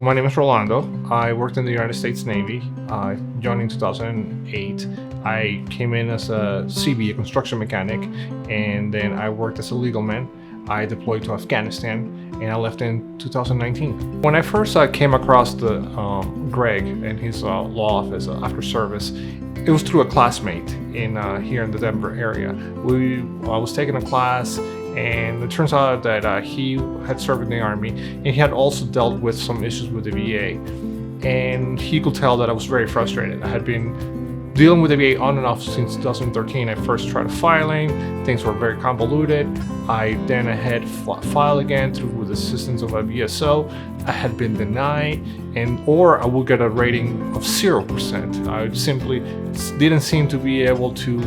My name is Rolando. I worked in the United States Navy. Joined in 2008. I came in as a CB, a construction mechanic, and then I worked as a legal man. I deployed to Afghanistan, and I left in 2019. When I first came across the Greg and his law office after service, it was through a classmate in here in the Denver area. I was taking a class, and it turns out that he had served in the Army, and he had also dealt with some issues with the VA. And he could tell that I was very frustrated. I had been dealing with the VA on and off since 2013. I first tried filing, things were very convoluted. I had filed again with the assistance of a VSO. I had been denied, or I would get a rating of 0%. I simply didn't seem to be able to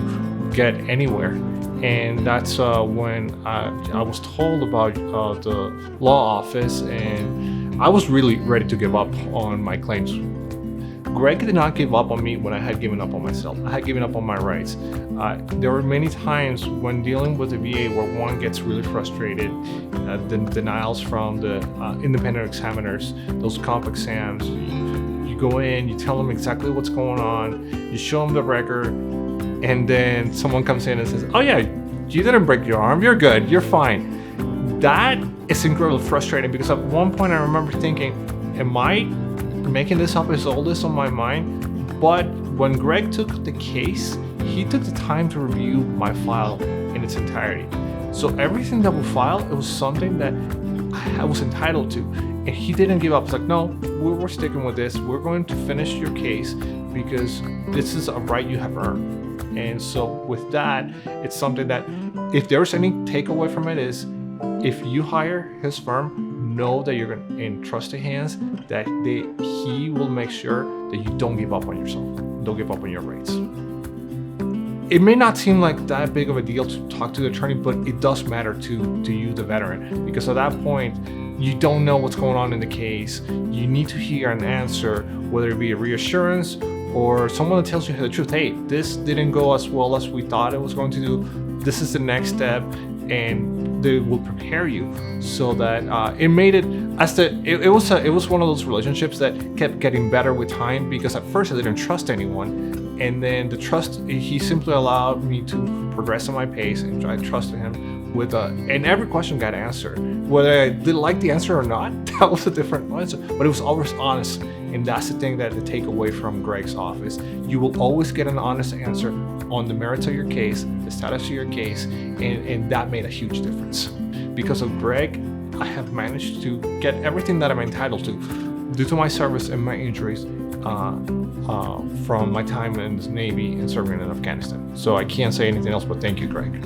get anywhere. And that's when I was told about the law office, and I was really ready to give up on my claims. Greg did not give up on me when I had given up on myself. I had given up on my rights. There were many times when dealing with the VA where one gets really frustrated. The denials from the independent examiners, those comp exams. You go in, you tell them exactly what's going on, you show them the record, and then someone comes in and says, "Oh yeah, you didn't break your arm, you're good, you're fine." That is incredibly frustrating, because at one point I remember thinking, am I making this up? Is all this on my mind? But when Greg took the case, he took the time to review my file in its entirety. So everything that we filed, it was something that I was entitled to. And he didn't give up. It's like, no, we're sticking with this. We're going to finish your case because this is a right you have earned. And so with that, it's something that if there's any takeaway from it is, if you hire his firm, know that you're in trusted hands, that he will make sure that you don't give up on yourself, don't give up on your rights. It may not seem like that big of a deal to talk to the attorney, but it does matter to you, the veteran, because at that point, you don't know what's going on in the case. You need to hear an answer, whether it be a reassurance or someone that tells you the truth. Hey, this didn't go as well as we thought it was going to do. This is the next step, and they will prepare you so that it made it it was one of those relationships that kept getting better with time, because at first I didn't trust anyone, and then the trust, he simply allowed me to progress at my pace, and I trusted him with and every question got answered. Whether I did like the answer or not, that was a different answer, but it was always honest. And that's the thing that to take away from Greg's office. You will always get an honest answer on the merits of your case, the status of your case, and that made a huge difference. Because of Greg, I have managed to get everything that I'm entitled to due to my service and my injuries from my time in the Navy and serving in Afghanistan. So I can't say anything else but thank you, Greg.